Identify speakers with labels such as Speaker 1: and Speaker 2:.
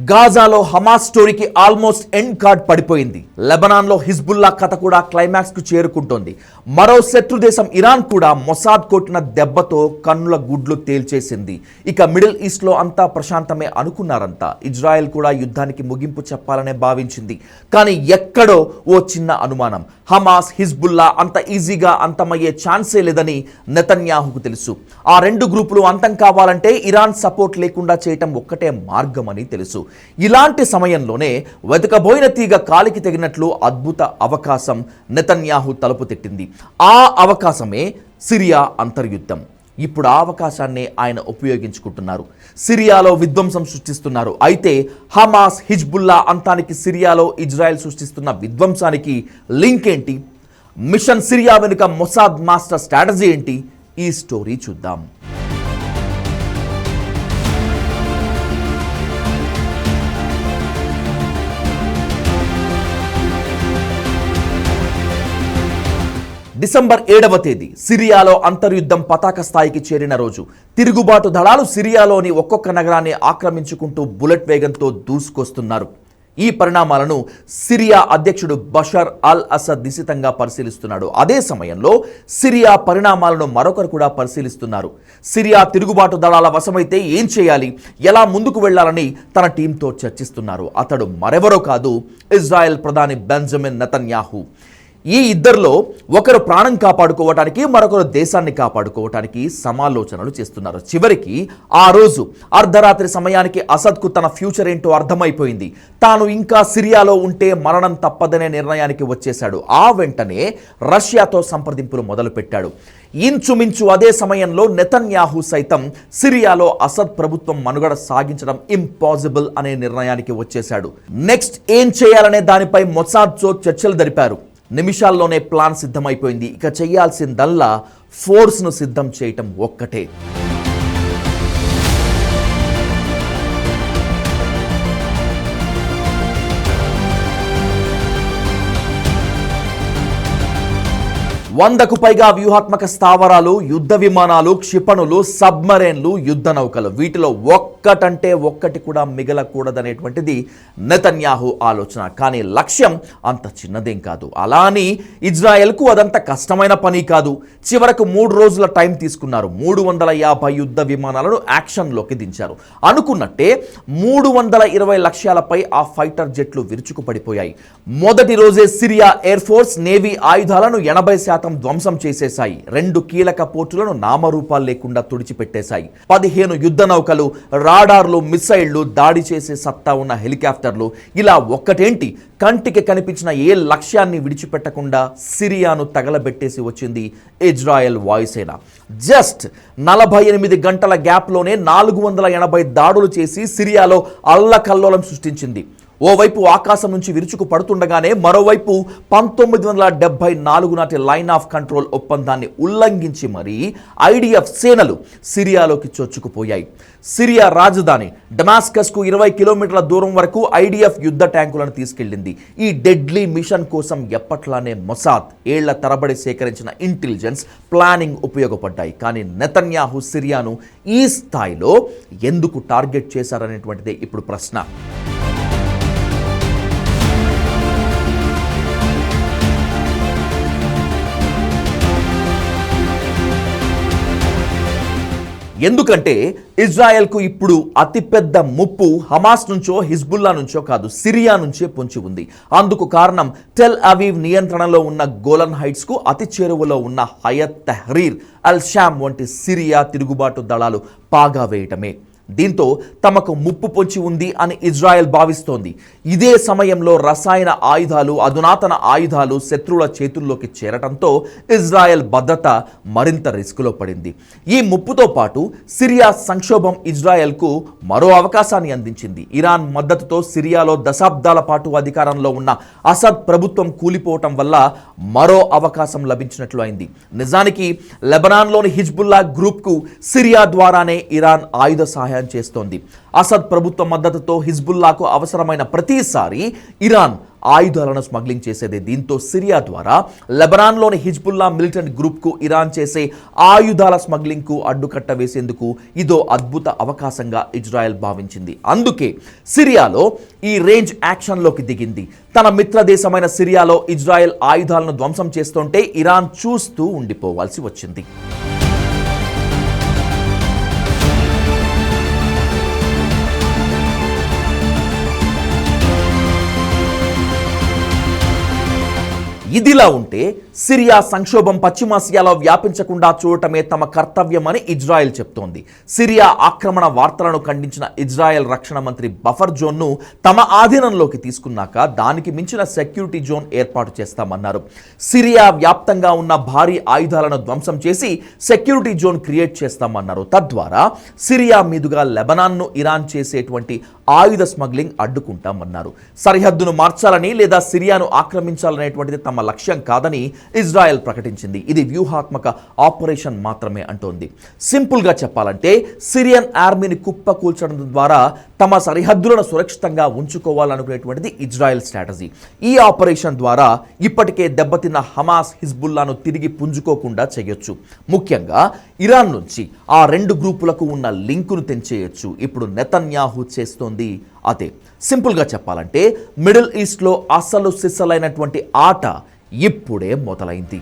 Speaker 1: గాజాలో Hamas స్టోరీకి almost end card పడిపోయింది. లెబనాన్లో Hezbollah కథ కూడా క్లైమాక్స్ కు చేరుకుంటోంది. మరో శత్రు దేశం ఇరాన్ కూడా మొసాద్ కొట్టిన దెబ్బతో కన్నుల గుడ్లు తేల్చేసింది. ఇక మిడిల్ ఈస్ట్ లో అంతా ప్రశాంతమే అనుకున్నారంతా. ఇజ్రాయెల్ కూడా యుద్ధానికి ముగింపు చెప్పాలనే భావించింది. కానీ ఎక్కడో ఓ చిన్న అనుమానం. హమాస్ హిజ్బుల్లా అంత ఈజీగా అంతమయ్యే ఛాన్సే లేదని నెతన్యాహుకు తెలుసు. ఆ రెండు గ్రూపులు అంతం కావాలంటే ఇరాన్ సపోర్ట్ లేకుండా చేయటం ఒక్కటే మార్గమని తెలుసు. ఇలాంటి సమయంలోనే వెతకబోయిన తీగ కాలికి తెగినట్లు అద్భుత అవకాశం నెతన్యాహు తలుపు తట్టింది. ఆ అవకాశమే సిరియా అంతర్యుద్ధం. ఇప్పుడు ఆ అవకాశాన్ని ఆయన ఉపయోగించుకుంటున్నారు. సిరియాలో విధ్వంసం సృష్టిస్తున్నారు. అయితే హమాస్ హిజ్బుల్లా అంతానికి సిరియాలో ఇజ్రాయెల్ సృష్టిస్తున్న విధ్వంసానికి లింక్ ఏంటి? మిషన్ సిరియా వెనుక మొసాద్ మాస్టర్ స్ట్రాటజీ ఏంటి? ఈ స్టోరీ చూద్దాం. డిసెంబర్ 7వ తేదీ సిరియాలో అంతర్యుద్ధం పతాక స్థాయికి చేరిన రోజు. తిరుగుబాటు దళాలు సిరియాలోని ఒక్కొక్క నగరాన్ని ఆక్రమించుకుంటూ బుల్లెట్ వేగంతో దూసుకొస్తున్నారు. ఈ పరిణామాలను సిరియా అధ్యక్షుడు బషర్ అల్ అసద్ నిశితంగా పరిశీలిస్తున్నాడు. అదే సమయంలో సిరియా పరిణామాలను మరొకరు కూడా పరిశీలిస్తున్నారు. సిరియా తిరుగుబాటు దళాల వశమైతే ఏం చేయాలి, ఎలా ముందుకు వెళ్లాలని తన టీంతో చర్చిస్తున్నారు. అతడు మరెవరో కాదు, ఇజ్రాయెల్ ప్రధాని బెంజమిన్ నెతన్యాహు. ఈ ఇద్దరిలో ఒకరు ప్రాణం కాపాడుకోవటానికి, మరొకరు దేశాన్ని కాపాడుకోవటానికి సమాలోచనలు చేస్తున్నారు. చివరికి ఆ రోజు అర్ధరాత్రి సమయానికి అసద్కు తన ఫ్యూచర్ ఏంటో అర్థమైపోయింది. తాను ఇంకా సిరియాలో ఉంటే మరణం తప్పదనే నిర్ణయానికి వచ్చేశాడు. ఆ వెంటనే రష్యాతో సంప్రదింపులు మొదలుపెట్టాడు. ఇంచుమించు అదే సమయంలో నెతన్యాహు సైతం సిరియాలో అసద్ ప్రభుత్వం మనుగడ సాగించడం ఇంపాసిబుల్ అనే నిర్ణయానికి వచ్చేశాడు. నెక్స్ట్ ఏం చేయాలనే దానిపై మొసాద్తో చర్చలు జరిపారు. నిమిషాల్లోనే ప్లాన్ సిద్ధమైపోయింది. ఇక చేయాల్సిందల్లా ఫోర్స్ను సిద్ధం చేయటం ఒక్కటే. వందకు పైగా వ్యూహాత్మక స్థావరాలు, యుద్ధ విమానాలు, క్షిపణులు, సబ్మరైన్లు, యుద్ధ నౌకలు, వీటిలో ఒక్కటంటే ఒక్కటి కూడా మిగలకూడదనేటువంటిది నెతన్యాహు ఆలోచన. కానీ లక్ష్యం అంత చిన్నదేం కాదు. అలా అని ఇజ్రాయెల్కు అదంత కష్టమైన పని కాదు. చివరకు 3 రోజుల టైం తీసుకున్నారు. 350 యుద్ధ విమానాలను యాక్షన్లోకి దించారు. అనుకున్నట్టే 320 లక్ష్యాలపై ఆ ఫైటర్ జెట్లు విరుచుకు పడిపోయాయి. మొదటి రోజే సిరియా ఎయిర్ ఫోర్స్, నేవీ ఆయుధాలను 80% ధ్వంసం చేసేశాయి. 2 కీలక పోర్టులను నామరూపాలు లేకుండా తుడిచిపెట్టేశాయి. 15 యుద్ధ నౌకలు, రాడార్లు, మిసైళ్లు, దాడి చేసే సత్తా ఉన్న హెలికాప్టర్లు, ఇలా ఒక్కటేంటి కంటికి కనిపించిన ఏ లక్ష్యాన్ని విడిచిపెట్టకుండా సిరియాను తగలబెట్టేసి వచ్చింది ఇజ్రాయెల్ వాయుసేన. జస్ట్ 48 గంటల గ్యాప్లోనే 480 దాడులు చేసి సిరియాలో అల్లకల్లోలం సృష్టించింది. ఓవైపు ఆకాశం నుంచి విరుచుకు పడుతుండగానే మరోవైపు 1974 నాటి లైన్ ఆఫ్ కంట్రోల్ ఒప్పందాన్ని ఉల్లంఘించి మరీ ఐడిఎఫ్ సేనలు సిరియాలోకి చొచ్చుకుపోయాయి. సిరియా రాజధాని డమాస్కస్కు 20 కిలోమీటర్ల దూరం వరకు ఐడిఎఫ్ యుద్ధ ట్యాంకులను తీసుకెళ్లింది. ఈ డెడ్లీ మిషన్ కోసం ఎప్పట్లానే మొసాద్ ఏళ్ల తరబడి సేకరించిన ఇంటెలిజెన్స్, ప్లానింగ్ ఉపయోగపడ్డాయి. కానీ నెతన్యాహు సిరియాను ఈ స్థాయిలో ఎందుకు టార్గెట్ చేశారనేటువంటిదే ఇప్పుడు ప్రశ్న. ఎందుకంటే ఇజ్రాయెల్కు ఇప్పుడు అతిపెద్ద ముప్పు హమాస్ నుంచో, హిజ్బుల్లా నుంచో కాదు, సిరియా నుంచే పొంచి ఉంది. అందుకు కారణం టెల్ అవీవ్ నియంత్రణలో ఉన్న గోలన్ హైట్స్కు అతి చేరువలో ఉన్న హయత్ తహ్రీర్ అల్ షామ్ వంటి సిరియా తిరుగుబాటు దళాలు పాగా వేయటమే. దీంతో తమకు ముప్పు పొంచి ఉంది అని ఇజ్రాయెల్ భావిస్తోంది. ఇదే సమయంలో రసాయన ఆయుధాలు, అధునాతన ఆయుధాలు శత్రువుల చేతుల్లోకి చేరటంతో ఇజ్రాయెల్ భద్రత మరింత రిస్కులో పడింది. ఈ ముప్పుతో పాటు సిరియా సంక్షోభం ఇజ్రాయెల్కు మరో అవకాశాన్ని అందించింది. ఇరాన్ మద్దతుతో సిరియాలో దశాబ్దాల పాటు అధికారంలో ఉన్న అసద్ ప్రభుత్వం కూలిపోవటం వల్ల మరో అవకాశం లభించినట్లు అయింది. నిజానికి లెబనాన్లోని హిజ్బుల్లా గ్రూప్కు సిరియా ద్వారానే ఇరాన్ ఆయుధ సహాయం సహాయం చేస్తోంది. అసద్ ప్రభుత్వ మద్దతుతో హిజ్బుల్లాకు అవసరమైన ప్రతిసారి ఇరాన్ ఆయుధాలను స్మగ్లింగ్ చేసేది. దీంతో సిరియా ద్వారా లెబనాన్లోని హిజ్బుల్లా మిలిటెంట్ గ్రూప్కు ఇరాన్ చేసే ఆయుధాల స్మగ్లింగ్కు అడ్డుకట్ట వేసేందుకు ఇదో అద్భుత అవకాశంగా ఇజ్రాయెల్ భావించింది. అందుకే సిరియాలో ఈ రేంజ్ యాక్షన్లోకి దిగింది. తన మిత్ర దేశమైన సిరియాలో ఇజ్రాయెల్ ఆయుధాలను ధ్వంసం చేస్తుంటే ఇరాన్ చూస్తూ ఉండిపోవాల్సి వచ్చింది. ఇదిలా ఉంటే సిరియా సంక్షోభం పశ్చిమాసియాలో వ్యాపించకుండా చూడటమే తమ కర్తవ్యమని ఇజ్రాయెల్ చెప్తోంది. సిరియా ఆక్రమణ వార్తలను ఖండించిన ఇజ్రాయెల్ రక్షణ మంత్రి బఫర్ జోన్ను తమ ఆధీనంలోకి తీసుకున్నాక దానికి మించిన సెక్యూరిటీ జోన్ ఏర్పాటు చేస్తామన్నారు. సిరియా వ్యాప్తంగా ఉన్న భారీ ఆయుధాలను ధ్వంసం చేసి సెక్యూరిటీ జోన్ క్రియేట్ చేస్తామన్నారు. తద్వారా సిరియా మీదుగా లెబనాన్ను ఇరాన్ చేసేటువంటి ఆయుధ స్మగ్లింగ్ అడ్డుకుంటామన్నారు. సరిహద్దును మార్చాలని లేదా సిరియాను ఆక్రమించాలనేటువంటిది తమ లక్ష్యం కాదని ఇజ్రాయెల్ ప్రకటించింది. ఇది వ్యూహాత్మక ఆపరేషన్ మాత్రమే అంటోంది. సింపుల్గా చెప్పాలంటే సిరియన్ ఆర్మీని కుప్పకూల్చడం ద్వారా తమ సరిహద్దులను సురక్షితంగా ఉంచుకోవాలనుకునేటువంటిది ఇజ్రాయెల్ స్ట్రాటజీ. ఈ ఆపరేషన్ ద్వారా ఇప్పటికే దెబ్బతిన్న హమాస్, హిజ్బుల్లాను తిరిగి పుంజుకోకుండా చేయొచ్చు. ముఖ్యంగా ఇరాన్ నుంచి ఆ రెండు గ్రూపులకు ఉన్న లింకును తెంచేయొచ్చు. ఇప్పుడు నెతన్యాహు చేస్తోంది అదే. సింపుల్గా చెప్పాలంటే మిడిల్ ఈస్ట్లో అసలు సిస్సలైనటువంటి ఆట ఇప్పుడే మొదలైంది.